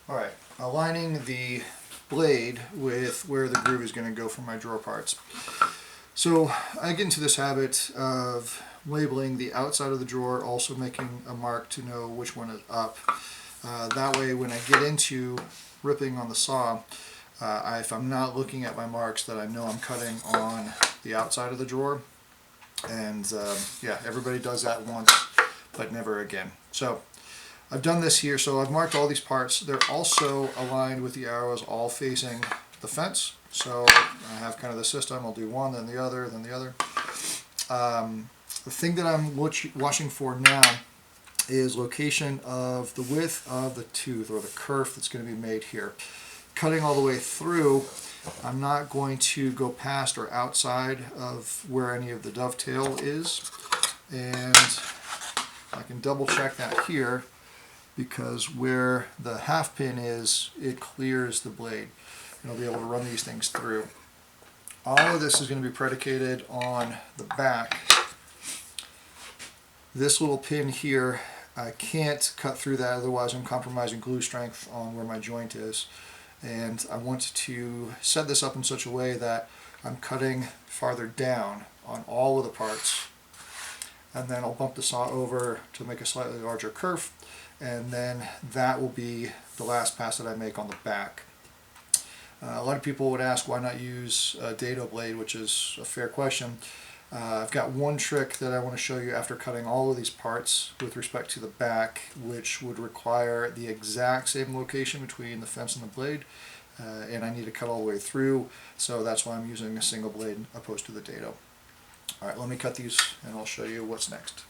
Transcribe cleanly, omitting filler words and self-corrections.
Alright, aligning the blade with where the groove is going to go for my drawer parts. So I get into this habit of labeling the outside of the drawer, also making a mark to know which one is up. That way when I get into ripping on the saw, if I'm not looking at my marks, that I know I'm cutting on the outside of the drawer. And yeah, everybody does that once, but never again. So I've done this here, so I've marked all these parts. They're also aligned with the arrows all facing the fence. So I have kind of the system, I'll do one, then the other, then the other. The thing that I'm watching for now is location of the width of the tooth or the kerf that's going to be made here. Cutting all the way through, I'm not going to go past or outside of where any of the dovetail is. And I can double check that here, because where the half pin is, it clears the blade, and I'll be able to run these things through. All of this is going to be predicated on the back. This little pin here, I can't cut through that, otherwise I'm compromising glue strength on where my joint is. And I want to set this up in such a way that I'm cutting farther down on all of the parts, and then I'll bump the saw over to make a slightly larger kerf, and then that will be the last pass that I make on the back. A lot of people would ask why not use a dado blade, which is a fair question. I've got one trick that I want to show you after cutting all of these parts with respect to the back, which would require the exact same location between the fence and the blade, and I need to cut all the way through, so that's why I'm using a single blade opposed to the dado. Alright, let me cut these and I'll show you what's next.